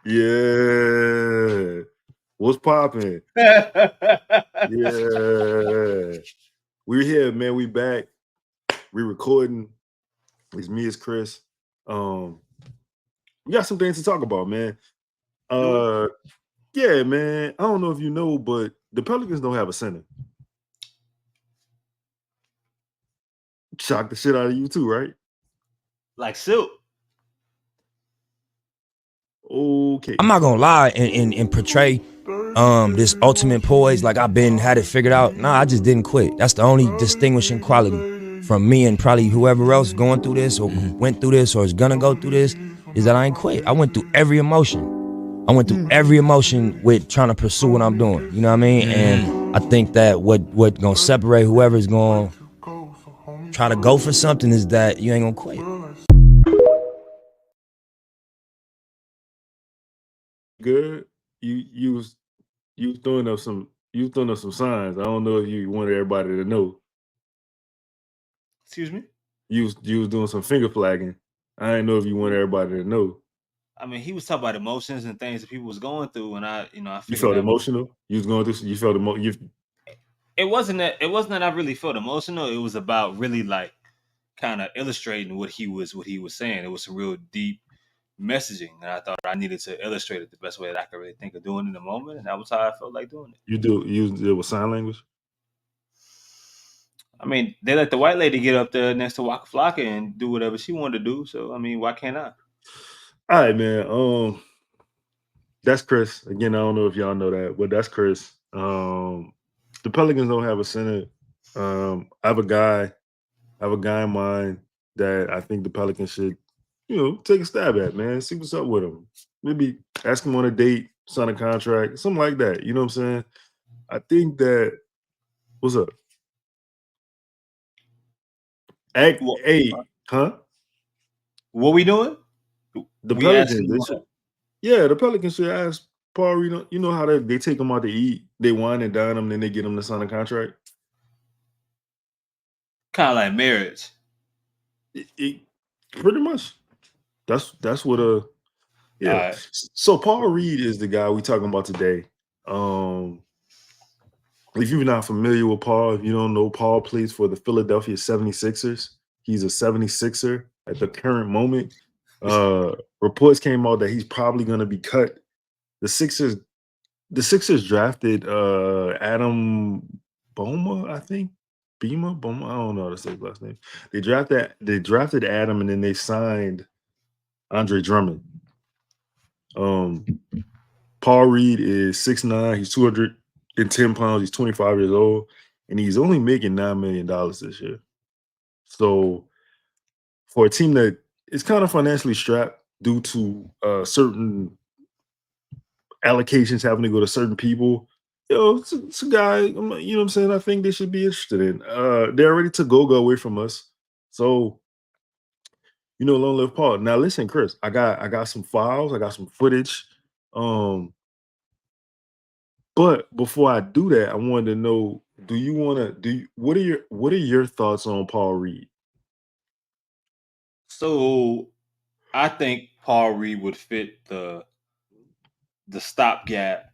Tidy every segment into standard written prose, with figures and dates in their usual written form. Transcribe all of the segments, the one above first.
Yeah. What's popping? Yeah. We're here, man. We back. We recording. It's me, it's Chris. We got some things to talk about, man. Uh yeah, man. I don't know if you know, but the Pelicans don't have a center. Shocked the shit out of you too, right? Like Silk. Okay. I'm not gonna lie and portray this ultimate poise like I've been had it figured out. Nah, I just didn't quit. That's the only distinguishing quality from me and probably whoever else going through this or went through this or is gonna go through this is that I ain't quit. I went through every emotion. I went through every emotion with trying to pursue what I'm doing. You know what I mean? And I think that what gonna separate whoever's gonna try to go for something is that you ain't gonna quit. Good. You throwing up some signs. I don't know if you wanted everybody to know. Excuse me? You was doing some finger flagging. I didn't know if you wanted everybody to know. I mean, he was talking about emotions and things that people was going through, and I You figured felt that emotional. You was going through. You felt it wasn't that I really felt emotional. It was about really like kind of illustrating what he was saying. It was some real deep messaging, and I thought I needed to illustrate it the best way that I could really think of doing it in the moment, and that was how I felt like doing it. you deal with sign language. I mean, they let the white lady get up there next to Waka Flocka and do whatever she wanted to do. So I mean, why can't I? All right, man. That's Chris. Again, I don't know if y'all know that, but that's Chris. The Pelicans don't have a center. I have a guy. I have a guy in mind that I think the Pelicans should, take a stab at, man. See what's up with him. Maybe ask him on a date, sign a contract, something like that. You know what I'm saying? I think that. What's up? What, Hey, huh? what we doing? The We Pelicans, asking they should. Yeah, the Pelicans should ask Paul Reed. You know how they take him out to eat, they wine and dine him, then they get him to sign a contract. kind of like marriage. It pretty much. That's what All yeah. right. So Paul Reed is the guy we talking about today. Um, if you're not familiar with Paul, if you don't know, Paul plays for the Philadelphia 76ers. He's a 76er at the current moment. Reports came out that he's probably going to be cut. The Sixers The Sixers drafted Adam Boma, I think. Boma. I don't know how to say his last name. They drafted Adam and then they signed Andre Drummond. Um Paul Reed is 6'9", he's 210 pounds, he's 25 years old, and he's only making $9 million this year. So for a team that is kind of financially strapped due to certain allocations having to go to certain people. It's a guy, you know what I'm saying? I think they should be interested in. They already took Goga away from us. So, long live Paul. Now listen, Chris, I got some files, I got some footage. Um, but before I do that, I wanted to know, do you wanna do you, what are your thoughts on Paul Reed? So I think Paul Reed would fit the stopgap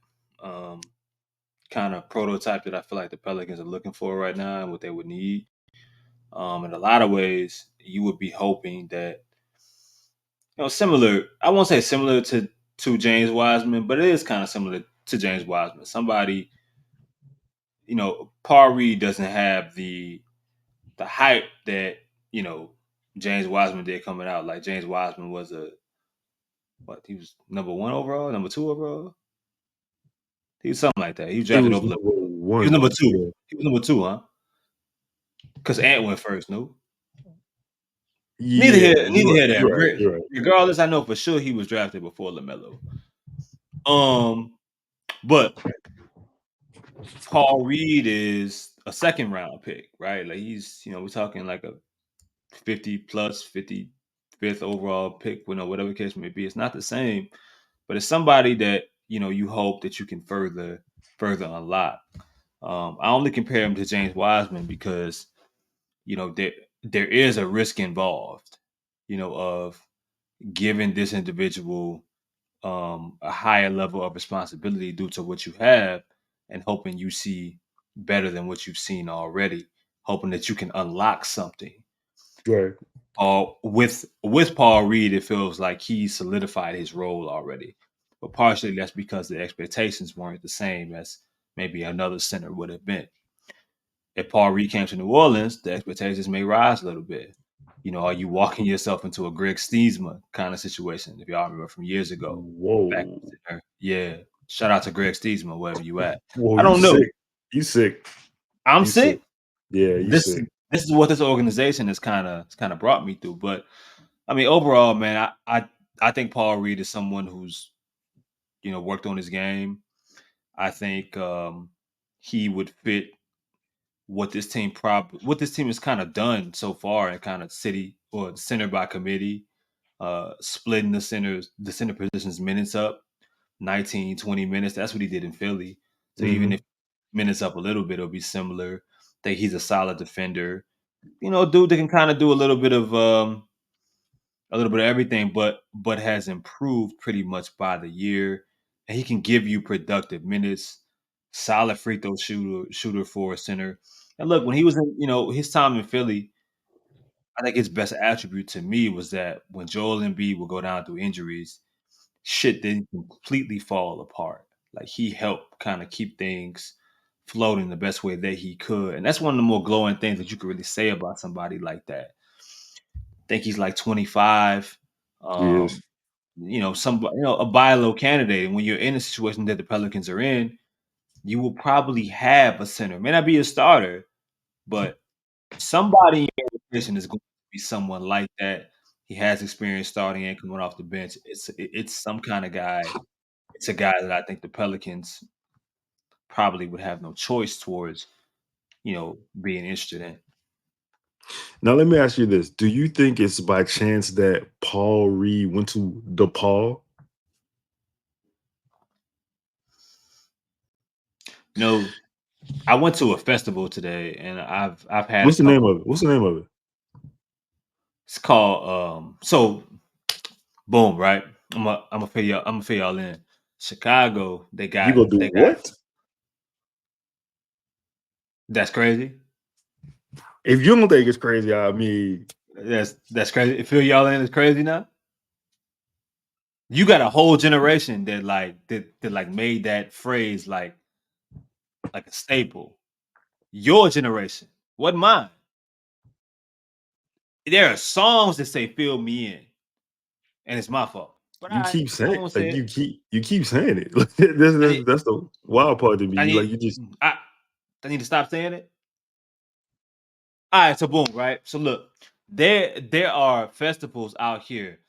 kind of prototype that I feel like the Pelicans are looking for right now and what they would need. In a lot of ways, you would be hoping that similar. I won't say similar to James Wiseman, but it is kind of similar to James Wiseman. Somebody, Paul Reed doesn't have the hype that James Wiseman did coming out. Like James Wiseman was he was number one overall, number two overall. He was something like that. He was It drafted was over. number He was one. number two. Yeah. He was number two, huh? Because Ant went first. No, Yeah, neither here, you're right. there. You're right. Regardless, I know for sure he was drafted before LaMelo. But Paul Reed is a second round pick, right? Like he's, we're talking like a 50 plus 55th overall pick, whatever case may be. It's not the same, but it's somebody that, you hope that you can further unlock. I only compare him to James Wiseman because, there is a risk involved, of giving this individual a higher level of responsibility due to what you have, and hoping you see better than what you've seen already, hoping that you can unlock something. Right. With Paul Reed, it feels like he solidified his role already, but partially that's because the expectations weren't the same as maybe another center would have been. If Paul Reed came to New Orleans, the expectations may rise a little bit. Are you walking yourself into a Greg Steensma kind of situation? If y'all remember from years ago, back Whoa. there. Yeah. Shout out to Greg Steensma, wherever you at. Whoa, I you don't know. sick. You sick. I'm You sick. sick. Yeah, you This sick. this is what this organization has kind of brought me through. But I mean, overall, man, I think Paul Reed is someone who's worked on his game. I think he would fit what this team has kind of done so far, and kind of city or center by committee, splitting the center positions minutes up 19, 20 minutes. That's what he did in Philly. So even if minutes up a little bit, it'll be similar. I think he's a solid defender. Dude that can kind of do a little bit of everything, but has improved pretty much by the year. And he can give you productive minutes, solid free throw shooter for a center. And look, when he was in, his time in Philly, I think his best attribute to me was that when Joel Embiid would go down through injuries, shit didn't completely fall apart. Like, he helped kind of keep things floating the best way that he could. And that's one of the more glowing things that you could really say about somebody like that. I think he's like 25. Yes. A buy low candidate. And when you're in a situation that the Pelicans are in, you will probably have a center. May not be a starter, but somebody in your position is going to be someone like that. He has experience starting and coming off the bench. It's some kind of guy. It's a guy that I think the Pelicans probably would have no choice towards, being interested in. Now let me ask you this. Do you think it's by chance that Paul Reed went to DePaul? I went to a festival today, and I've had What's a the name couple. of it? What's the name of it? It's called so boom, right? I'm gonna fill y'all in. Chicago, they You got gonna do what? that's crazy. If you don't think it's crazy, I mean, That's crazy. Fill y'all in is crazy now. You got a whole generation that made that phrase like a staple. Your generation, what mine? There are songs that say "fill me in," and it's my fault. But you keep I saying won't say like it. you keep saying it. That's, I that's need, that's the wild part to me. I Like need, you just I, I need to stop saying it. All right, so boom, right? So look, there are festivals out here.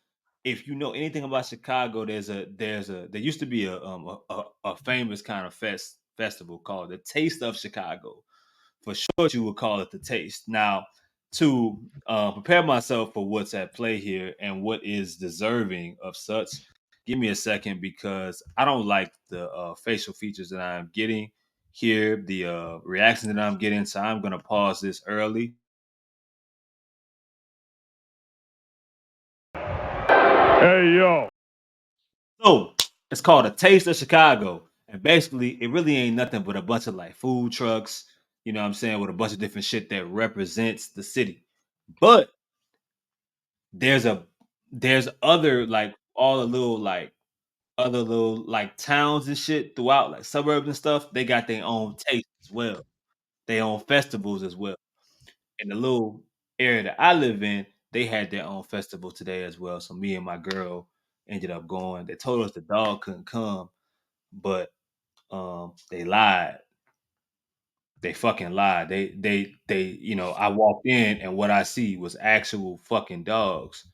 If you know anything about Chicago, there used to be a famous kind of festival called the Taste of Chicago. For short, you would call it the Taste. Now, to prepare myself for what's at play here and what is deserving of such, give me a second, because I don't like the facial features that I'm getting here, the reaction that I'm getting. So I'm gonna pause this early. Hey yo. So it's called a Taste of Chicago. And basically, it really ain't nothing but a bunch of like food trucks, you know what I'm saying, with a bunch of different shit that represents the city. But there's a there's other like all the little like other little like towns and shit throughout, like suburbs and stuff. They got their own taste as well. Their own festivals as well. In the little area that I live in, they had their own festival today as well. So me and my girl ended up going. They told us the dog couldn't come, but they lied. They fucking lied. I walked in and what I see was actual fucking dogs.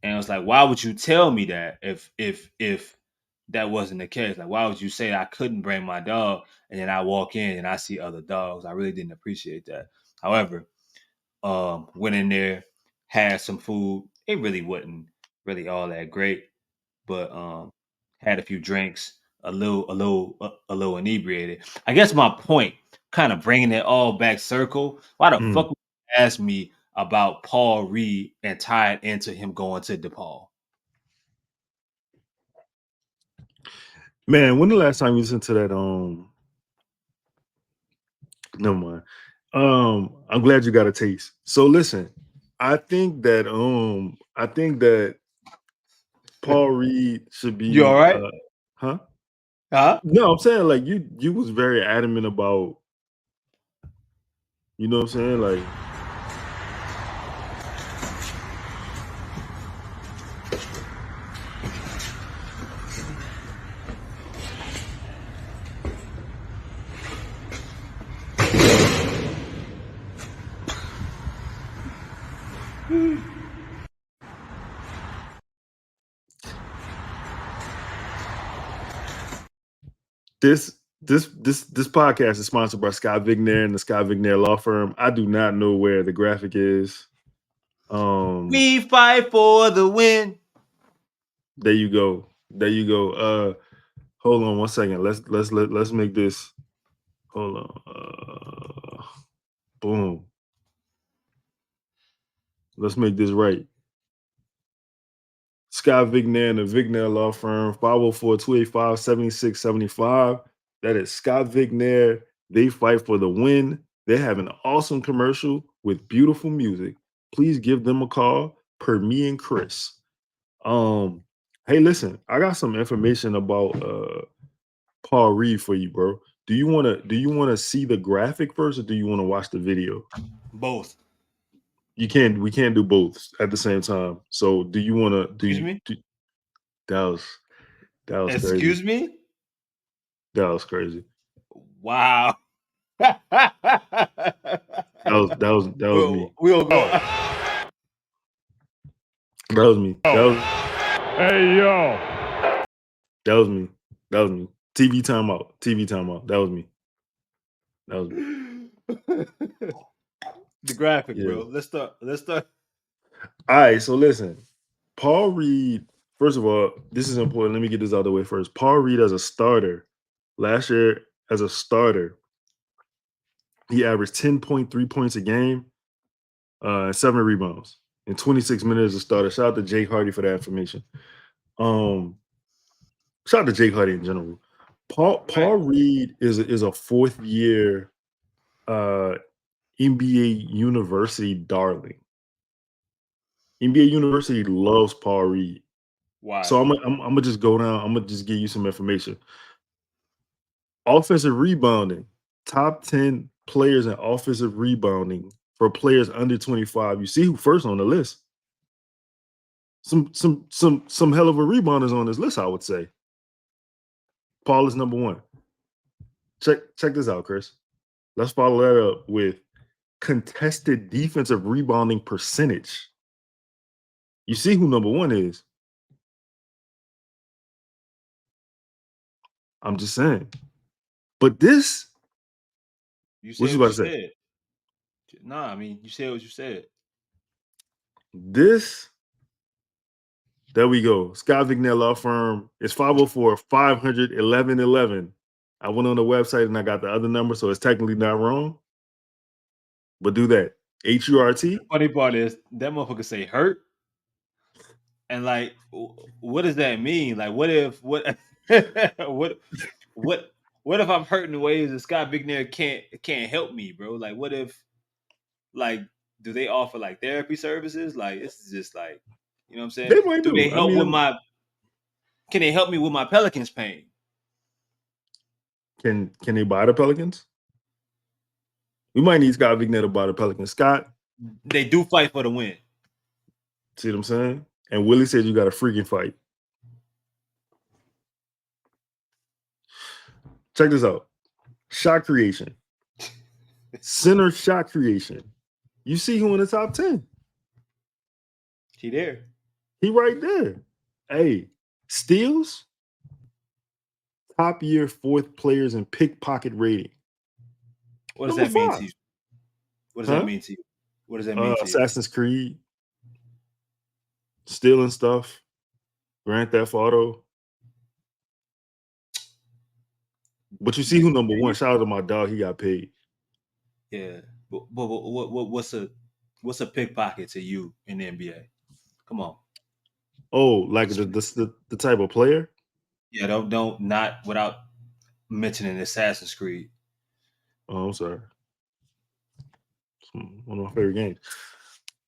And I was like, why would you tell me that if that wasn't the case? Like, why would you say I couldn't bring my dog and then I walk in and I see other dogs? I really didn't appreciate that. However, went in there, had some food. It really wasn't really all that great, but had a few drinks, a little inebriated. I guess my point, kind of bringing it all back circle. Why the fuck would you ask me about Paul Reed and tie it into him going to DePaul? Man, when the last time you listened to that? Never mind. I'm glad you got a taste. So listen, I think that Paul Reed should You all be right? huh? Huh? No, I'm saying like you was very adamant about, you know what I'm saying? Like this podcast is sponsored by Scott Vignair and the Scott Vignair Law Firm. I do not know where the graphic is. We fight for the win. There you go. There you go. Hold on one second. Let's make this. Hold on. Boom. Let's make this right. Scott Vignair and the Vignair Law Firm, 504-285-7675. That is Scott Vignair. They fight for the win. They have an awesome commercial with beautiful music. Please give them a call per me and Chris. Hey, listen, I got some information about Paul Reed for you, bro. Do you wanna see the graphic first, or do you want to watch the video? Both. We can't do both at the same time. So do you wanna Excuse me? that was crazy. Excuse me? That was crazy. Wow. That was me. We'll go. That was me. Hey, yo. That was me. That was me. TV timeout. TV timeout. That was me. That was me. The graphic, Yeah. bro. Let's start. All right, so listen. Paul Reed, first of all, this is important. Let me get this out of the way first. Paul Reed as a starter, last year as a starter, he averaged 10.3 points a game, 7 rebounds in 26 minutes as a starter. Shout out to Jake Hardy for that information. Shout out to Jake Hardy in general. Paul Reed is a fourth year NBA University darling. NBA University loves Paul Reed. Why? So I'm gonna just go down. I'm gonna just give you some information. Offensive rebounding, top 10 players in offensive rebounding for players under 25. You see who first on the list? Some hell of a rebounders on this list, I would say. Paul is number one. Check this out, Chris. Let's follow that up with contested defensive rebounding percentage. You see who number one is. I'm just saying. But this, You what said you what about you to say? said. Nah, I mean, you said what you said. This, there we go. Scott Vignair Law Firm is 504-500-1111. I went on the website and I got the other number, so it's technically not wrong. But do that. HURT. Funny part is that motherfucker say hurt, and like, what does that mean? Like, what if what if I'm hurting in ways that Scott Bignair can't help me, bro? Like, what if like do they offer like therapy services? Like, it's just like, you know what I'm saying? They might Do they do. I help with mean, can they help me with my Pelicans pain? can they buy the Pelicans? We might need Scott Vignair to buy the Pelicans. Scott, They do fight for the win. see what I'm saying? And Willie said you got a freaking fight. Check this out. Shot creation. Center shot creation. You see who in the top 10? He there. He right there. Hey, steals, top year fourth players in pickpocket rating. What does Number that mean 5. to you? What does Huh? that mean to you? What does that mean to you? Assassin's Creed, stealing stuff, Grand Theft Auto. But you see who number one? Shout out to my dog. He got paid. Yeah, but what's a pickpocket to you in the NBA? Come on. Oh, like the type of player? Yeah, don't not without mentioning Assassin's Creed. Oh, I'm sorry. One of my favorite games.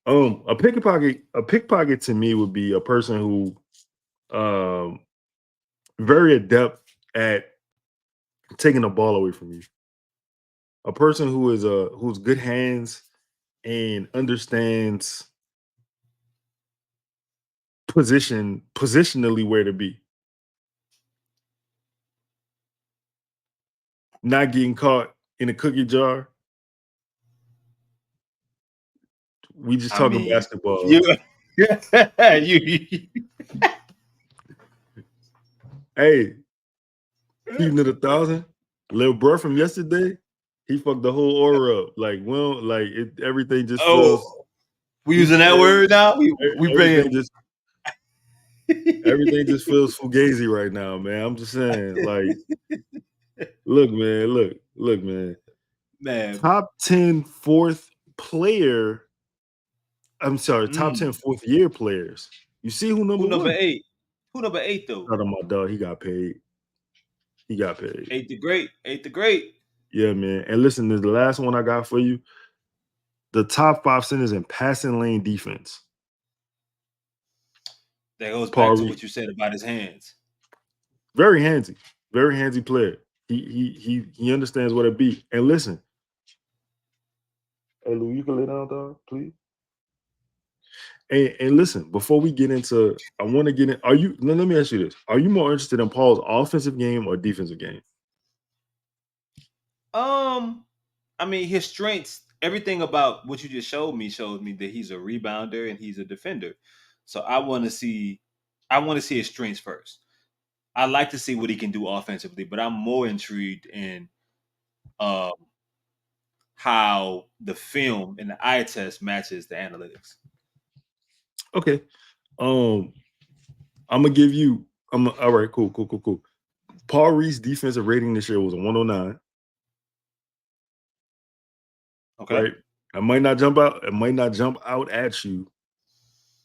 A pickpocket to me would be a person who very adept at taking the ball away from you. A person who is who's good hands and understands positionally where to be. Not getting caught in a cookie jar. We just I talking mean, basketball. you, you Hey, keeping it 1,000. Little bro from yesterday, he fucked the whole aura up. Like, well, like everything just feels. oh, we using that word now. We Everything bringing. just feels fugazi right now, man. I'm just saying, like, look, man. Man, Top 10 fourth player. I'm sorry, top 10 fourth year players. You see who number who number one? 8? Who number 8 though? Shout out my dog. He got paid. 8 the great. 8 the great. Yeah, man. And listen, this is the last one I got for you. The top 5 centers in passing lane defense. That goes back Paul to Reed. what you said about his hands. Very handsy player. He understands what it be. And listen, hey Lou, you can lay down, dog, please. And listen, before we get into, I want to get in. Let me ask you this: are you more interested in Paul's offensive game or defensive game? I mean, his strengths, everything about what you just showed me that he's a rebounder and he's a defender. So I want to see his strengths first. I like to see what he can do offensively, but I'm more intrigued in um, how the film and the eye test matches the analytics. Okay. I'm gonna give you. All right. Cool. Paul Reed's defensive rating this year was a 109. Okay. Right. It might not jump out at you.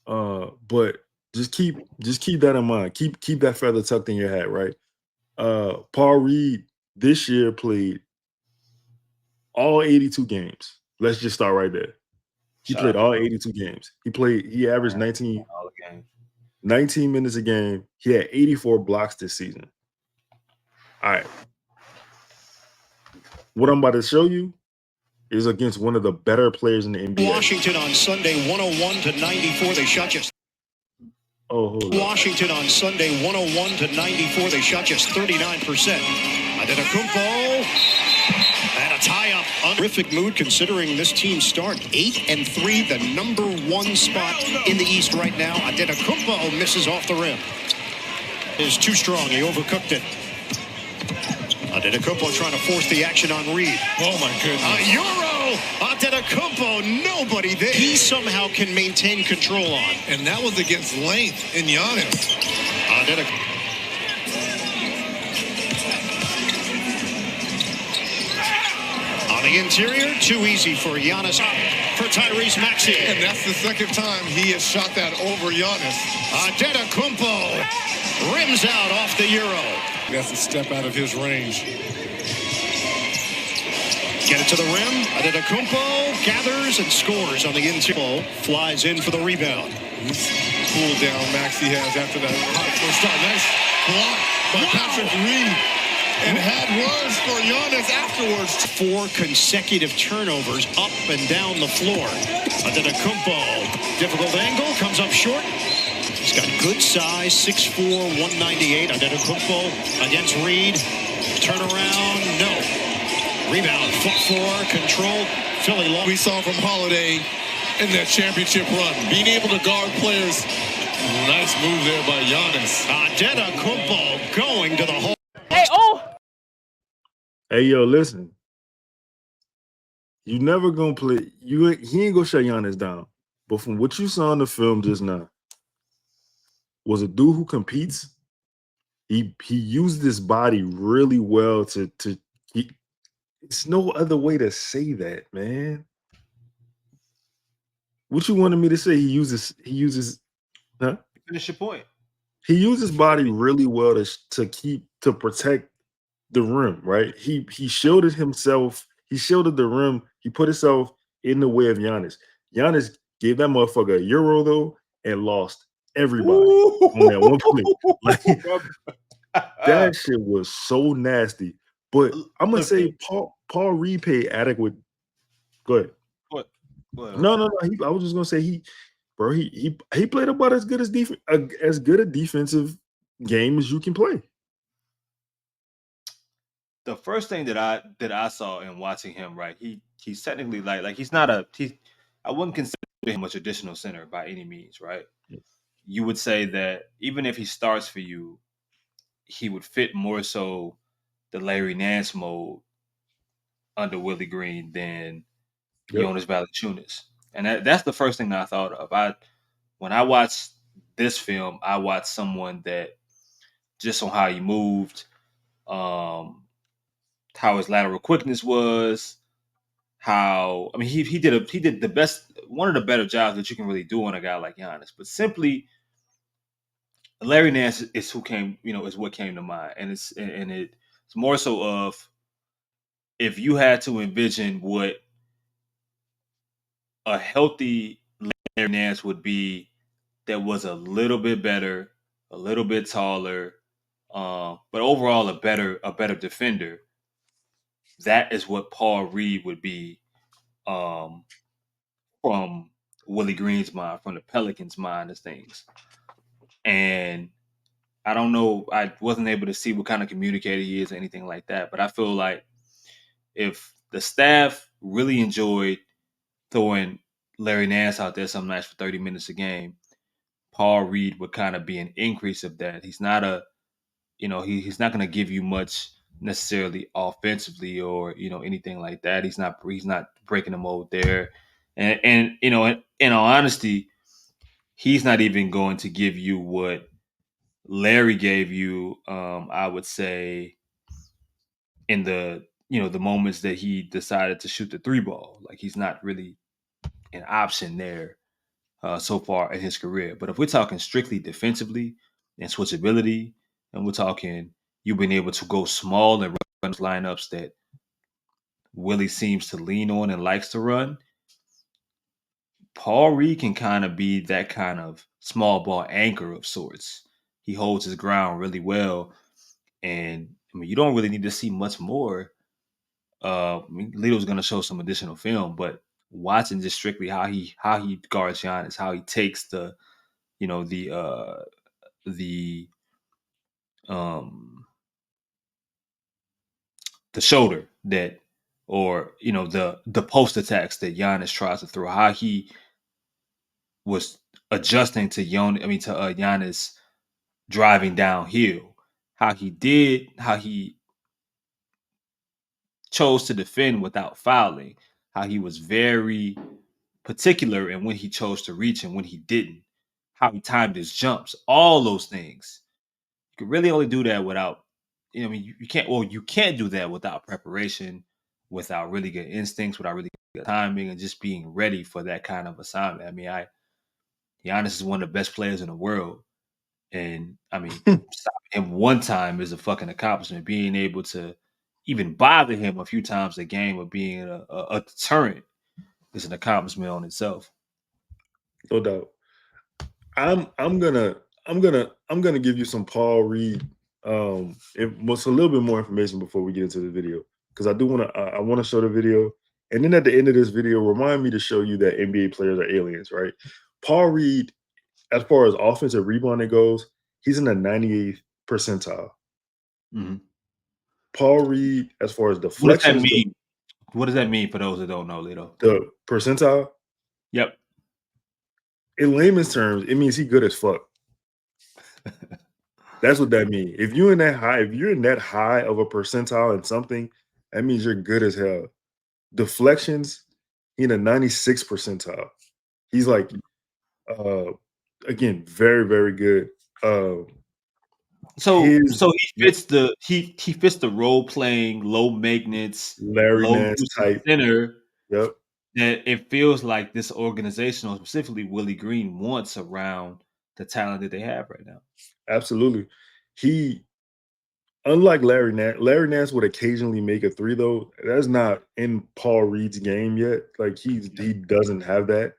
But just keep that in mind. Keep that feather tucked in your hat, right? Paul Reed this year played all 82 games. Let's just start right there. He played all 82 games. He averaged 19 minutes a game. He had 84 blocks this season. All right. What I'm about to show you is against one of the better players in the NBA. Washington on Sunday, 101-94. They shot just. Oh, hold on. Washington on Sunday, 101-94. They shot just 39%. Antetokounmpo and a tie-up. Terrific mood considering this team start 8-3, the number 1 spot in the East right now. Antetokounmpo misses off the rim. Is too strong. He overcooked it. Antetokounmpo trying to force the action on Reed. Oh, my goodness. A Euro! Antetokounmpo, nobody there. He somehow can maintain control on. And that was against length in Giannis. On the interior, too easy for Giannis. For Tyrese Maxey. And that's the second time he has shot that over Giannis. Antetokounmpo rims out off the Euro. That's a step out of his range. Get it to the rim. Antetokounmpo gathers and scores on the interior. Flies in for the rebound. Cool down Maxey has after that hot first start. Nice block by Patrick Reed. And had words for Giannis afterwards. 4 consecutive turnovers up and down the floor. Antetokounmpo, difficult angle, comes up short. He's got good size, 6'4", 198. Antetokounmpo against Reed. Turnaround, no. Rebound, fought for, controlled. Philly long. We saw from Holiday in that championship run. Being able to guard players. Nice move there by Giannis. Antetokounmpo going to the hole. Hey, yo, listen. You never gonna play. He ain't gonna shut Giannis down. But from what you saw in the film just now, was a dude who competes. He used his body really well to. It's no other way to say that, man. What you wanted me to say? He uses. Huh? Finish your point. he used his body really well to protect the rim, right? He shielded himself. He shielded the rim. He put himself in the way of Giannis. Giannis gave that motherfucker a euro though and lost everybody on that one play. Like that shit was so nasty. But I'm gonna say Listen, Paul Reed paid adequate. Go ahead. what? What? No. I was just gonna say he played about as good as good a defensive game as you can play. The first thing that I saw in watching him, right? He's technically like he's not a he. I wouldn't consider him a traditional center by any means, right? You would say that even if he starts for you, he would fit more so the Larry Nance mode under Willie Green than Yep. Jonas Valanciunas, and that's the first thing I thought of. When I watched this film, I watched someone that just on how he moved, um, how his lateral quickness was, how I mean he did the best, one of the better jobs that you can really do on a guy like Giannis. But simply Larry Nance is who came, is what came to mind, and it's more so of if you had to envision what a healthy Larry Nance would be, that was a little bit better, a little bit taller, but overall a better defender. That is what Paul Reed would be, um, from Willie Green's mind, from the Pelicans' mind of things. And I don't know, I wasn't able to see what kind of communicator he is or anything like that, but I feel like if the staff really enjoyed throwing Larry Nance out there some nights for 30 minutes a game, Paul Reed would kind of be an increase of that. He's not he's not going to give you much necessarily offensively or anything like that. He's not breaking the mold there, and in all honesty, he's not even going to give you what Larry gave you. I would say in the moments that he decided to shoot the three ball, like he's not really an option there so far in his career. But if we're talking strictly defensively and switchability, and we're talking you being able to go small and run lineups that Willie seems to lean on and likes to run, Paul Reed can kind of be that kind of small ball anchor of sorts. He holds his ground really well. And I mean, you don't really need to see much more. I mean, Lito's going to show some additional film, but watching just strictly how he guards Giannis, how he takes the you know the um the shoulder that, or the post attacks that Giannis tries to throw, how he was adjusting to Giannis driving downhill, how he chose to defend without fouling, how he was very particular in when he chose to reach and when he didn't, how he timed his jumps, all those things. You can really only do that without, you can't do that without preparation, without really good instincts, without really good timing, and just being ready for that kind of assignment. I mean, Giannis is one of the best players in the world. And I mean, stopping him one time is a fucking accomplishment. Being able to even bother him a few times a game or being a deterrent is an accomplishment on itself. No doubt. I'm gonna give you some Paul Reed. It was a little bit more information before we get into the video because I want to show the video, and then at the end of this video, remind me to show you that NBA players are aliens, right? Paul Reed, as far as offensive rebounding goes, he's in the 98th percentile. Mm-hmm. Paul Reed, as far as What does that deflections, mean? What does that mean for those that don't know, Lito? the percentile, Yep. in layman's terms, it means he good as fuck. That's what that means. If you're in that high of a percentile in something, that means you're good as hell. Deflections, he in a 96th percentile. He's like, again, very, very good. So His he fits the role playing, low maintenance, Larry low Nance usage type. center Yep. that it feels like this organization, or specifically Willie Green, wants around the talent that they have right now. Absolutely. He Unlike Larry Nance would occasionally make a three though. That's not in Paul Reed's game yet. Like he doesn't have that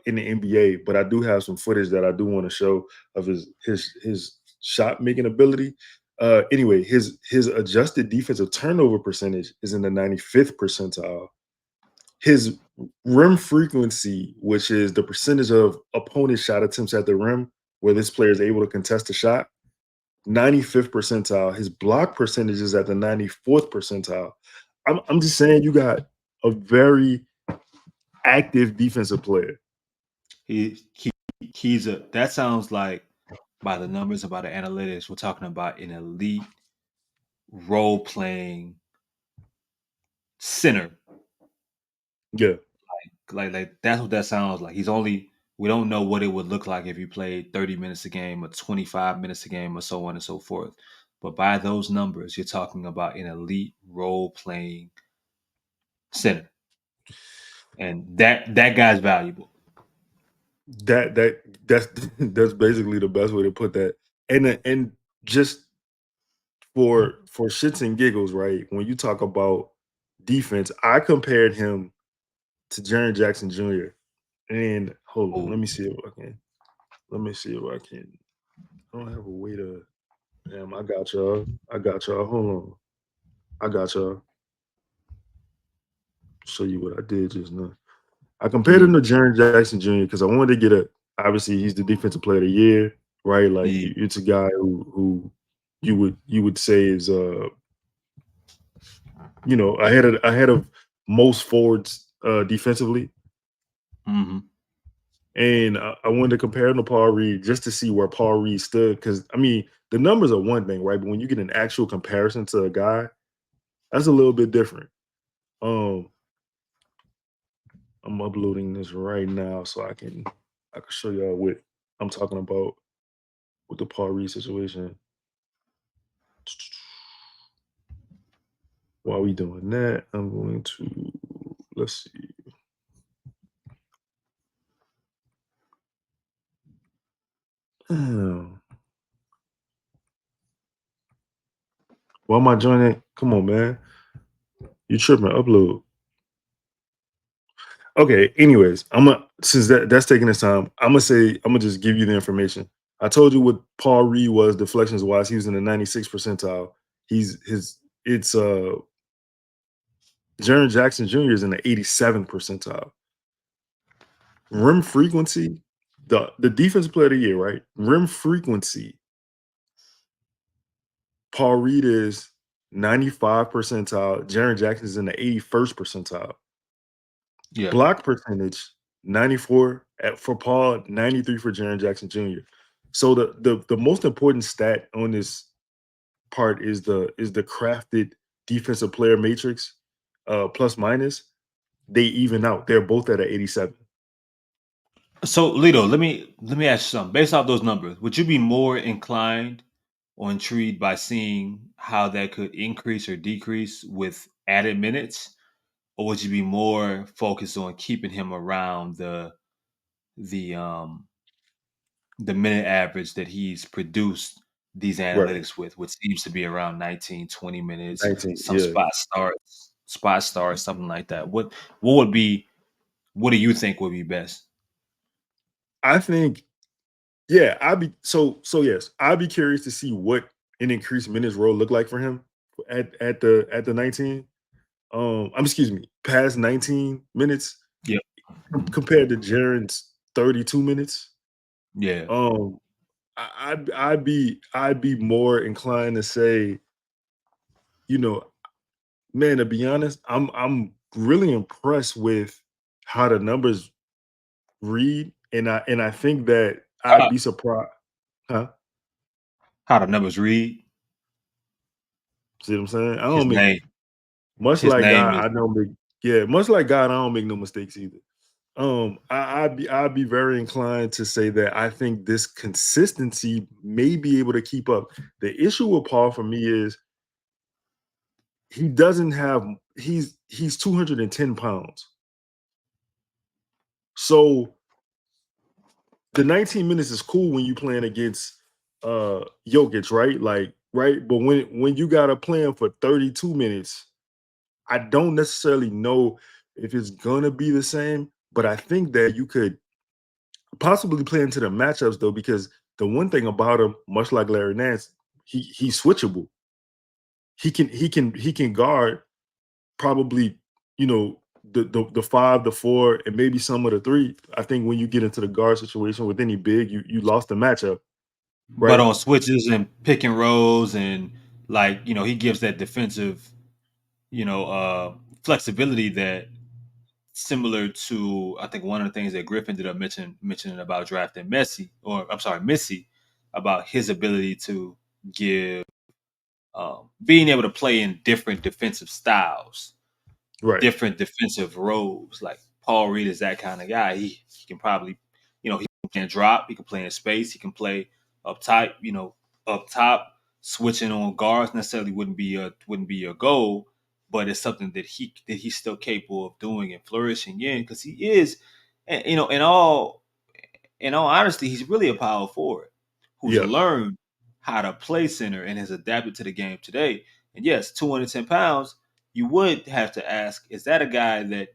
in the NBA. But I do have some footage that I do want to show of his shot making ability. Anyway, his adjusted defensive turnover percentage is in the 95th percentile. His rim frequency, which is the percentage of opponent shot attempts at the rim where this player is able to contest a shot, 95th percentile. His block percentage is at the 94th percentile. I'm just saying you got a very active defensive player. That sounds like, by the numbers, about the analytics, we're talking about an elite role playing center. Yeah. Like that's what that sounds like. We don't know what it would look like if you played 30 minutes a game or 25 minutes a game or so on and so forth. But by those numbers, you're talking about an elite role playing center. And that guy's valuable. That's that's basically the best way to put that. And just for shits and giggles, right? When you talk about defense, I compared him to Jaren Jackson Jr. And hold on, let me see if I can. I don't have a way to. Damn, I got y'all. Hold on. I got y'all. Show you what I did just now. I compared him to Jaren Jackson Jr. because I wanted to get obviously he's the defensive player of the year, right? Like it's a guy who you would say is ahead of most forwards defensively. Mm-hmm. And I wanted to compare him to Paul Reed just to see where Paul Reed stood. Because I mean, the numbers are one thing, right? But when you get an actual comparison to a guy, that's a little bit different. I'm uploading this right now so I can show y'all what I'm talking about with the Paul Reed situation. While we doing that, I'm going to let's see. Why am I joining? Come on, man. You tripping? Upload. Okay. Anyways, since that's taking this time, I'm gonna just give you the information. I told you what Paul Reed was deflections wise. He was in the 96th percentile. Jaren Jackson Jr. is in the 87th percentile. Rim frequency, the defensive player of the year, right? Rim frequency. Paul Reed is 95 percentile. Jaren Jackson is in the 81st percentile. Yeah. Block percentage, 94 for Paul, 93 for Jaren Jackson Jr. So the most important stat on this part is the crafted defensive player matrix, plus minus. They even out. They're both at an 87. So Lito, let me ask you something. Based off those numbers, would you be more inclined or intrigued by seeing how that could increase or decrease with added minutes, or would you be more focused on keeping him around the minute average that he's produced these Right. analytics with, which seems to be around 19, 20 minutes, 19, some yeah. spot starts, something like that. What do you think would be best? I think, yeah, I'd be curious to see what an increased minutes role look like for him at the 19. Excuse me, past 19 minutes. Yeah. Compared to Jaren's 32 minutes. Yeah. I'd be more inclined to say, man, to be honest, I'm really impressed with how the numbers read, and I think that I'd be surprised. Huh? How the numbers read? See what I'm saying? I His don't make name. much His like name God. is I don't make much like God. I don't make no mistakes either. I'd be very inclined to say that I think this consistency may be able to keep up. The issue with Paul for me is he doesn't have he's 210 pounds. So the 19 minutes is cool when you're playing against Jokic, right? Like, right? But when you got to play him for 32 minutes, I don't necessarily know if it's gonna be the same, but I think that you could possibly play into the matchups though, because the one thing about him, much like Larry Nance, he's switchable. He can guard probably, you know, the five, the four, and maybe some of the three. I think when you get into the guard situation with any big, you lost the matchup, But right? on switches and pick and rolls and like, he gives that defensive, flexibility that similar to I think one of the things that Griffin ended up mentioning about drafting Missy, about his ability to give being able to play in different defensive styles, Right. different defensive roles. Like Paul Reed is that kind of guy. He can probably, he can drop, he can play in space, he can play up tight, up top, switching on guards necessarily wouldn't be a goal, but it's something that he's still capable of doing and flourishing in because he is, and in all honesty, he's really a power forward who's Yeah. learned how to play center and has adapted to the game today. And yes, 210 pounds, you would have to ask, is that a guy that,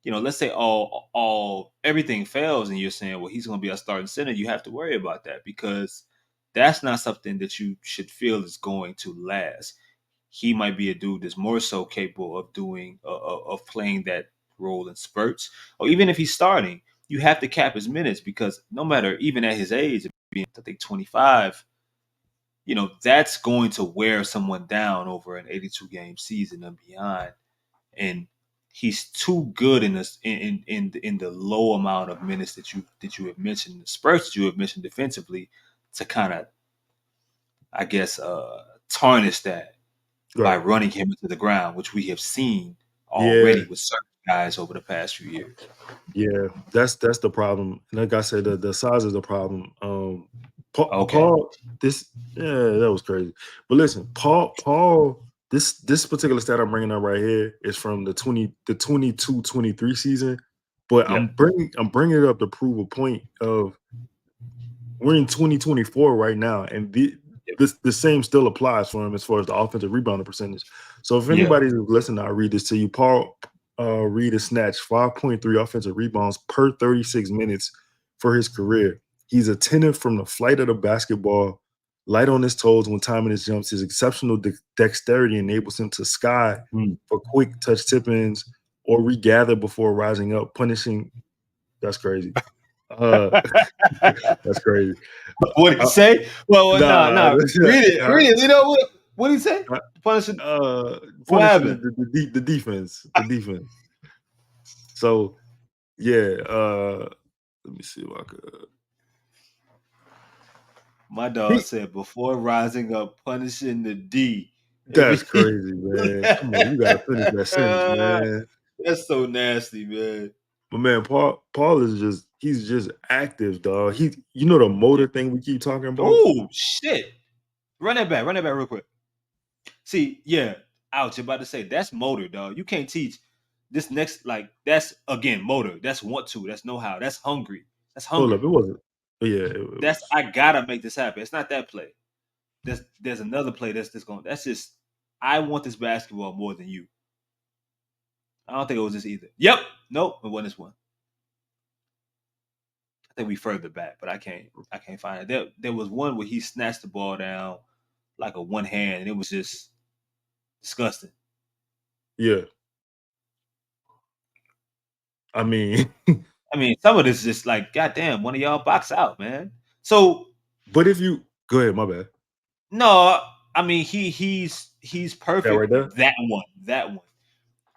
let's say all everything fails and you're saying, well, he's going to be a starting center, you have to worry about that because that's not something that you should feel is going to last. He might be a dude that's more so capable of doing of playing that role in spurts, or even if he's starting, you have to cap his minutes because no matter even at his age, being I think 25, that's going to wear someone down over an 82 game season and beyond. And he's too good in this in the low amount of minutes that you have mentioned, the spurts that you have mentioned defensively, to kind of, I guess, tarnish that by Right. running him into the ground, which we have seen Yeah. already with certain guys over the past few years. Yeah, that's the problem. Like I said, the size is the problem. Okay. Paul, this yeah, that was crazy. But listen, Paul, this particular stat I'm bringing up right here is from the 22-23 season. But Yep. I'm bringing it up to prove a point of we're in 2024 right now, and Yep. the same still applies for him as far as the offensive rebounding percentage. So if Yeah. anybody's listening, I'll read this to you. Paul Reed has snatched 5.3 offensive rebounds per 36 minutes for his career. He's attentive from the flight of the basketball, light on his toes when timing his jumps. His exceptional dexterity enables him to sky Mm. for quick touch tip-ins or regather before rising up, punishing. That's crazy. Uh, that's crazy. What did he Uh, say? Well, no, Nah, no. Read it. huh? Read it. What did he say? Uh, Punishing. What punishing happened? the defense, the defense. So yeah, let me see if I could. My dog He, said before rising up, punishing the D. that's crazy, man. Come on, you gotta finish that sentence, man. That's so nasty, man. But man, Paul is he's just active, dog. The Yeah. motor thing we keep talking about. Oh shit! Run that back. Run that back real quick. See, yeah. Ouch! You're about to say that's motor, dog. You can't teach this next. Like that's again motor. That's want to. That's know how. That's hungry. That's Hold up, hungry. it wasn't. Yeah, it That's was. I gotta make this happen. It's not that play. There's another play that's going. That's just I want this basketball more than you. I don't think it was this either. Yep. Nope. It wasn't this one. I think we further back, but I can't find it. There was one where he snatched the ball down like a one hand, and it was just disgusting. Yeah, I mean, I mean, some of this is just like, goddamn, one of y'all box out, man. So but if you go ahead, my bad. no, I mean he's That right perfect. there. That one.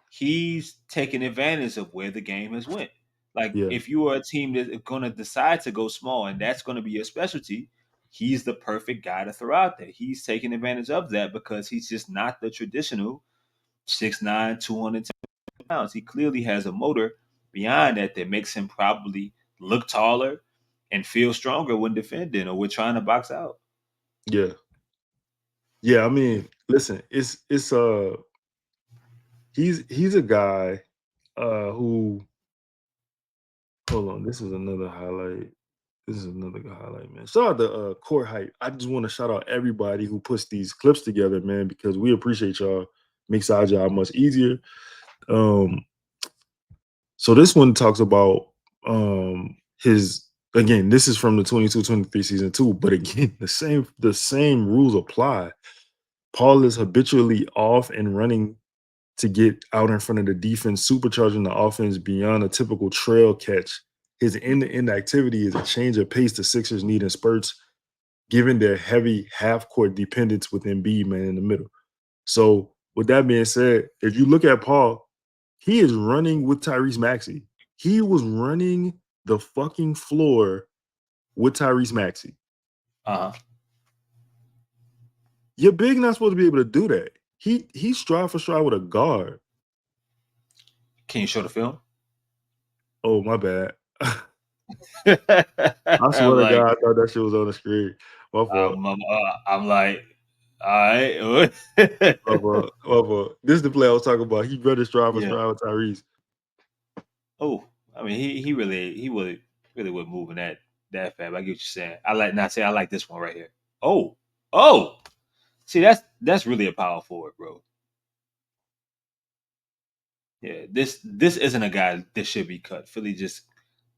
He's taking advantage of where the game has went. Like Yeah, if you are a team that's going to decide to go small and that's going to be your specialty, he's the perfect guy to throw out there. He's taking advantage of that because he's just not the traditional 6'9", 210 pounds. He clearly has a motor beyond that makes him probably look taller and feel stronger when defending or when trying to box out. yeah, yeah. I mean, listen, it's he's a guy who hold on, this is another highlight. This is another good highlight, man. Shout out to Court Hype. I just want to shout out everybody who puts these clips together, man, because we appreciate y'all. Makes our job much easier. So this one talks about his, again, this is from the 22-23 season too, but again, the same rules apply. Paul is habitually off and running to get out in front of the defense, supercharging the offense beyond a typical trail catch. His end-to-end activity is a change of pace the Sixers need in spurts, given their heavy half-court dependence with Embiid, man, in the middle. So with that being said, if you look at Paul, he is running with Tyrese Maxey. He was running the fucking floor with Tyrese Maxey. Your big not supposed to be able to do that. He's stride for stride with a guard. Can you show the film? Oh, my bad. I swear to God, I thought that shit was on the screen. My fault. I'm like, all right. My fault. This is the play I was talking about. He running stride for Yeah. stride with Tyrese. Oh, I mean, he really was moving that fast. I get what you're saying. I like this one right here. Oh. See, that's really a power forward, bro. Yeah, this isn't a guy that should be cut. Philly just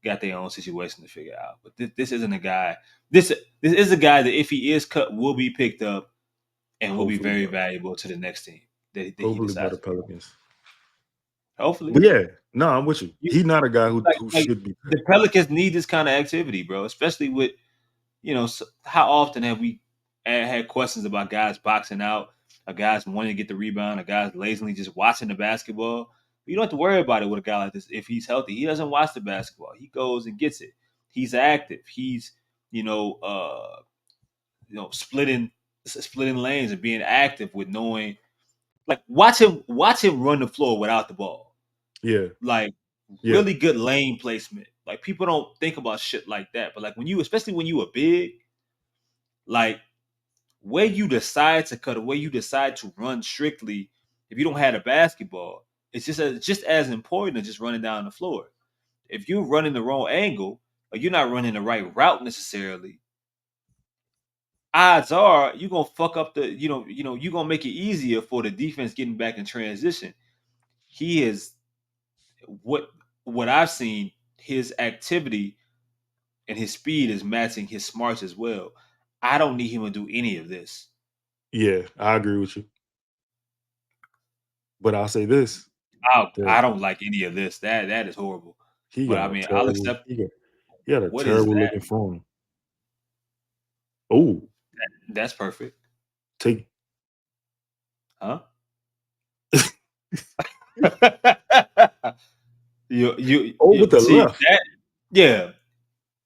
got their own situation to figure out. But this isn't a guy. This is a guy that if he is cut, will be picked up and will be Hopefully, very bro. valuable to the next team that he Hopefully by decides the to pick up. Pelicans. Hopefully. But yeah, no, I'm with you. He's not a guy who should be cut. The Pelicans need this kind of activity, bro. Especially with how often have we had questions about guys boxing out, or guys wanting to get the rebound, or guys lazily just watching the basketball. You don't have to worry about it with a guy like this if he's healthy. He doesn't watch the basketball. He goes and gets it. He's active. He's splitting lanes and being active with knowing. Like watch him run the floor without the ball. Yeah. Like really good lane placement. Like people don't think about shit like that. But like especially when you are big, like where you decide to cut or where you decide to run strictly, if you don't have a basketball, it's just as important as just running down the floor. If you're running the wrong angle or you're not running the right route necessarily, odds are you're gonna fuck up you're gonna make it easier for the defense getting back in transition. He is what I've seen, his activity and his speed is matching his smarts as well. I don't need him to do any of this. Yeah, I agree with you. But I'll say this. I don't like any of this. That is horrible. But I mean, I'll accept. He had a What is terrible that? looking form. Oh, That's perfect. take. Huh? you with the see left. that? Yeah.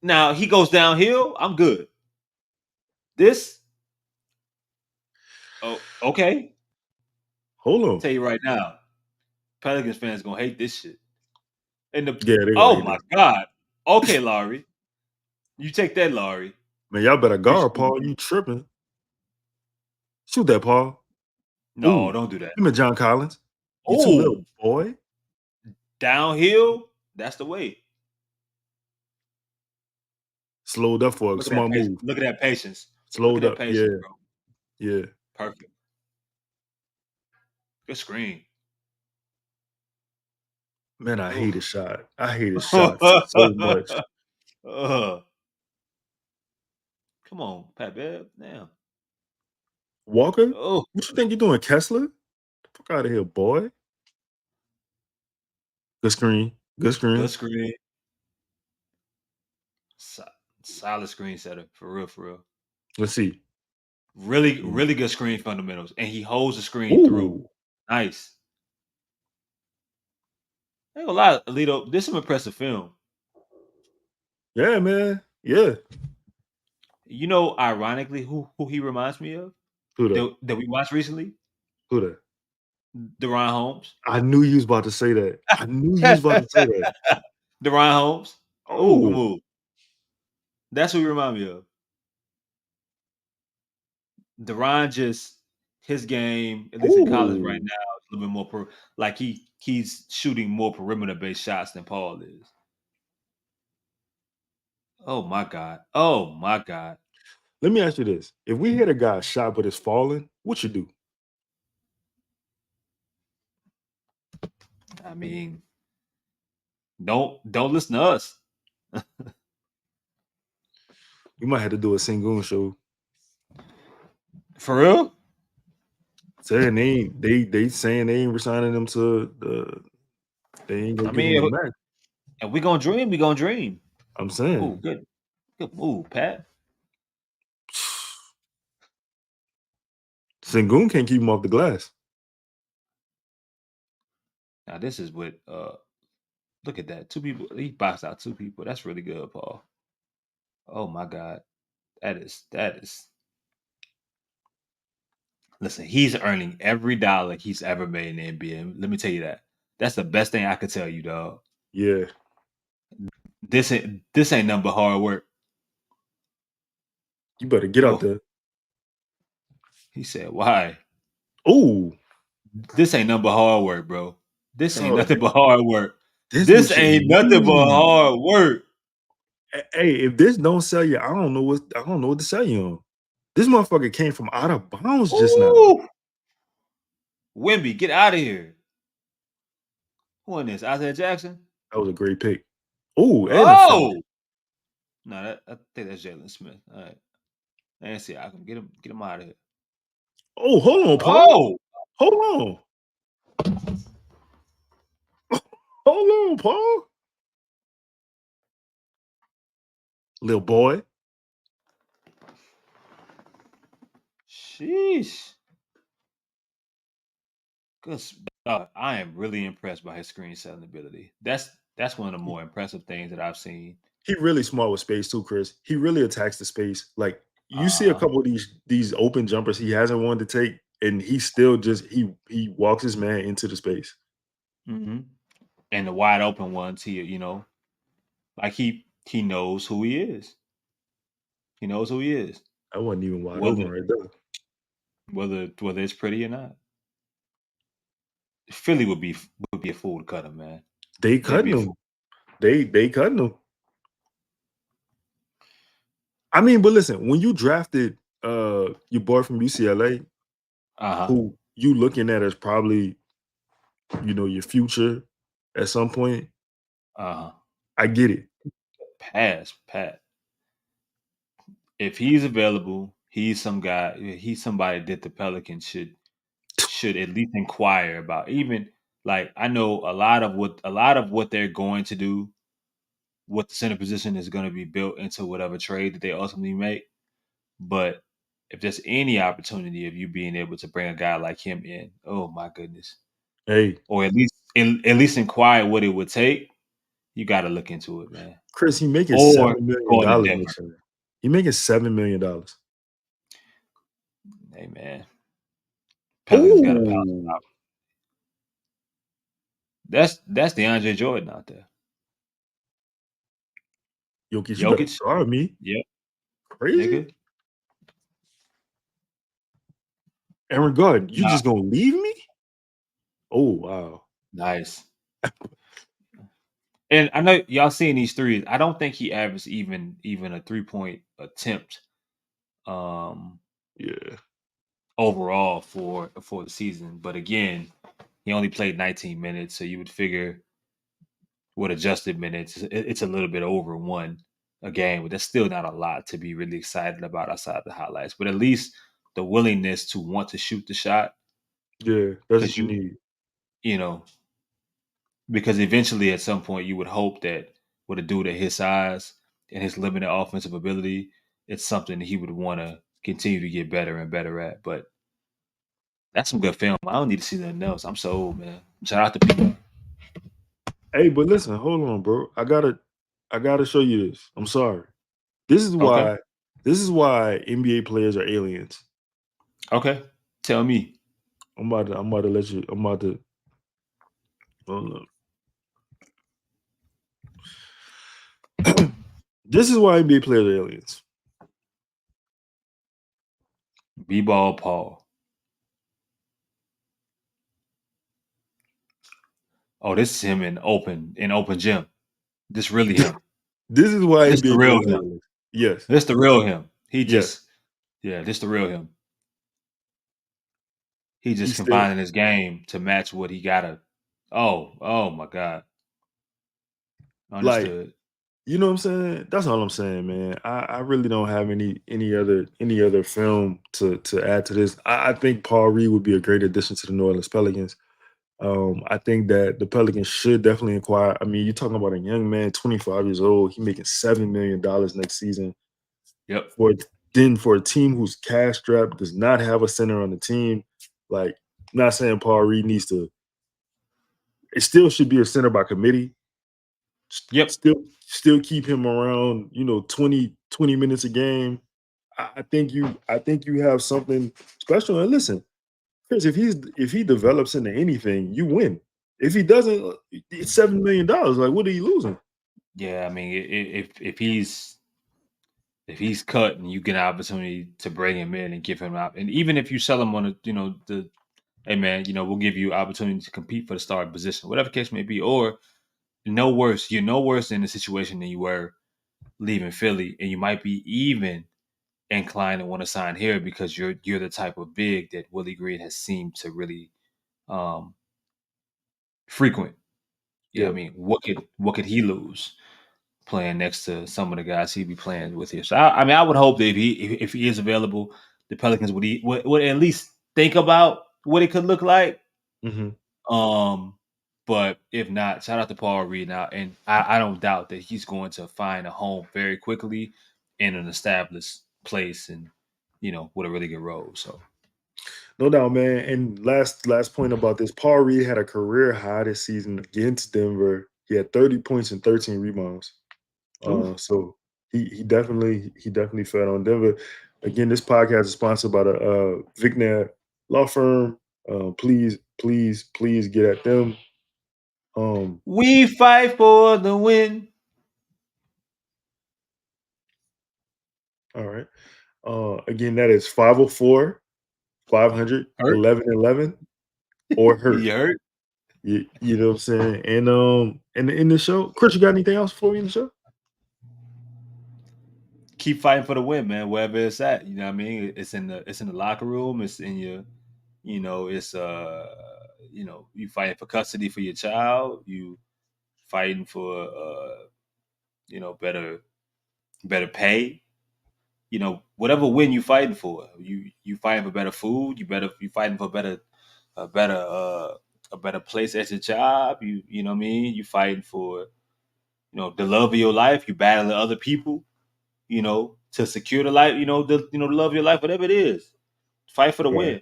Now he goes downhill. I'm good. This. Oh, okay. Hold on. I'll tell you right now, Pelicans fans gonna hate this shit. And my God. Okay, Laurie. You take that, Laurie. Man, y'all better guard, Paul. You tripping. Shoot that, Paul. No, Ooh. don't do that. Give me John Collins. You too little, boy. Downhill, that's the way. Slowed up for a small move. Look at that patience. Slowed up. Patience, yeah. Bro. Yeah. Perfect. Good screen. Man, I hate his shot. I hate his shot so much. Come on, Pat Bev. Now. Walker? Oh. What you think you're doing, Kessler? Fuck out of here, boy. Good screen. Good screen. Good screen. Solid screen setter. For real. Let's see. Really good screen fundamentals. And he holds the screen through. Nice. I ain't gonna lie, Lito, this is some impressive film. Yeah, man. Yeah. You know, ironically, who he reminds me of? Who that? That we watched recently? Who that? Deron Holmes. I knew you was about to say that. Deron Holmes. Oh, good move. That's who he remind me of. Deron just his game, at least in college right now, is a little bit more like he's shooting more perimeter based shots than Paul is. Oh my God. Oh my God. Let me ask you this: if we hit a guy shot but it's falling, what you do? I mean, don't listen to us. We might have to do a Sengun show. For real? Saying they saying they ain't resigning them to the. They ain't I gonna give him the mean, max. and we gonna dream. We gonna dream. I'm Oh, saying good move, Pat. Sengun can't keep him off the glass. Now this is what. Look at that. Two people. He boxed out two people. That's really good, Paul. Oh my God. That is. Listen, he's earning every dollar he's ever made in the NBA. Let me tell you that. That's the best thing I could tell you, dog. Yeah, This ain't nothing but hard work. you better get out Oh, there. he said, "Why? Oh, This ain't nothing but hard work, bro. This ain't dog, nothing but hard work. this This what you ain't nothing but need. hard work." Hey, if this don't sell you, I don't know what to sell you on. This motherfucker came from out of bounds just now. Ooh, Wimby, get out of here. Who in this? Isaiah Jackson? That was a great pick. Oh, and a foul. Oh, no, I think that's Jalen Smith. All right, and see, I can get him out of here. Oh, hold on, Paul. Oh, Hold on. Hold on, Paul. Little boy. sheesh. Good. I am really impressed by his screen selling ability. That's one of the more impressive things that I've seen. He really smart with space too, Chris. He really attacks the space. Like you see a Uh, couple of these open jumpers he hasn't wanted to take, and he still just he walks his man into the space. hmm And the wide open ones, like he knows who he is. He knows who he is, That wasn't even wide open whether right there. whether it's pretty or not. Philly would be a fool to cut him, man. They They'd be cutting a him. fool. They cutting him. I mean, but listen, when you drafted your boy from UCLA, Uh huh. who you looking at as probably, your future at some point, Uh huh. I get it. Pass, Pat. If he's available, he's some guy. He's somebody that the Pelicans should at least inquire about. Even like I know a lot of what they're going to do, what the center position is going to be built into whatever trade that they ultimately make. But if there's any opportunity of you being able to bring a guy like him in, oh my goodness, Hey, or at least inquire what it would take, you got to look into it, man. Chris, he making Or go in a $7 million different. next year. He making $7 million. Hey man, Pelicans got to pounce. Oh, That's DeAndre Jordan out there. Jokic, you better Jokic, guard me. yep, Crazy. nigga. Aaron Gordon, you Nah, just gonna leave me? Oh wow. nice. And I know y'all seeing these threes. I don't think he averaged even a 3-point attempt um Yeah. overall for the season. But again, he only played 19 minutes, so you would figure with adjusted minutes, it's a little bit over one a game, but that's still not a lot to be really excited about outside the highlights. But at least the willingness to want to shoot the shot, Yeah, that's because what you need. you know, because eventually at some point you would hope that with a dude at his size and his limited offensive ability, it's something that he would want to continue to get better and better at. But that's some good film. I don't need to see nothing else. I'm so old, man. Shout out to people. Hey, but listen, hold on, bro. I gotta show you this. I'm sorry. This is Okay. why this is why NBA players are aliens. Okay. Tell me. I'm about to let you. I'm about to. Hold up. This is why NBA players are aliens. B-ball Paul. Oh, this is him in open gym. This really him. This is why This NBA the real goes him. analyst. Yes. This the real him. He Yes. just, this the real him. He just He's still combining his game to match what he gotta. Oh my God. like, Understood. you know what I'm saying? That's all I'm saying, man. I really don't have any other film to add to this. I think Paul Reed would be a great addition to the New Orleans Pelicans. I think that the Pelicans should definitely inquire. I mean, you're talking about a young man, 25 years old. He making $7 million next season. Yep. For a team who's cash strapped, does not have a center on the team. Like, I'm not saying Paul Reed needs to. It still should be a center by committee. Yep. Still keep him around, 20 minutes a game. I think you have something special. And listen, Chris, if he develops into anything, you win. If he doesn't, it's $7 million. Like, what are you losing? Yeah, I mean, if he's cut and you get an opportunity to bring him in and give him out, and even if you sell him on hey man, we'll give you opportunity to compete for the starting position, whatever case may be, or you're no worse in the situation than you were leaving Philly, and you might be even inclined to want to sign here because you're the type of big that Willie Green has seemed to really frequent. Yeah, I Yeah. mean, what could he lose playing next to some of the guys he'd be playing with here? So I mean, I would hope that if he is available, the Pelicans would at least think about what it could look like. Mm-hmm. But if not, shout out to Paul Reed now, and I don't doubt that he's going to find a home very quickly in an established place, and with a really good role. So No doubt, man. And last point about this, Paul Reed had a career high this season against Denver. He had 30 points and 13 rebounds. Oof. So he definitely fed on Denver. Again, this podcast is sponsored by the Vigna Law Firm. Please get at them. We fight for the win. All right. Again, that is 504 500 Hurt? 1111 or hurt. You hurt? You know what I'm saying? And in the show, Chris, you got anything else for me in the show? Keep fighting for the win, man. Wherever it's at, you know what I mean. It's in the locker room. It's in your, it's you fighting for custody for your child. You fighting for better pay. Whatever win you fighting for. You fighting for better food. You fighting for a better place at your job. You know what I mean. You fighting for the love of your life. You battling other people. To secure the life, the love of your life, whatever it is. Fight for the Right. win.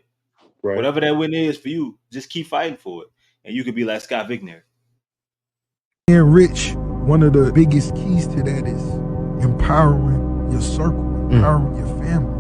Right. Whatever that win is for you, just keep fighting for it. And you could be like Scott Vigner. Being rich, one of the biggest keys to that is empowering your circle, empowering your family.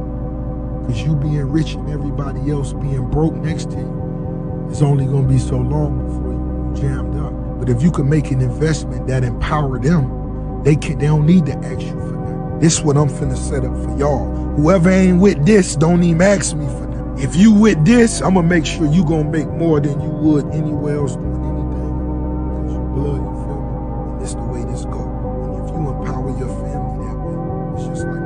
Because you being rich and everybody else being broke next to you, it's only going to be so long before you jammed up. But if you can make an investment that empower them, they don't need to ask you for that. This is what I'm finna set up for y'all. Whoever ain't with this, don't even ask me for that. If you with this, I'm gonna make sure you gonna make more than you would anywhere else doing anything. Because your blood, you feel me? And this the way this go. And if you empower your family that way, it's just like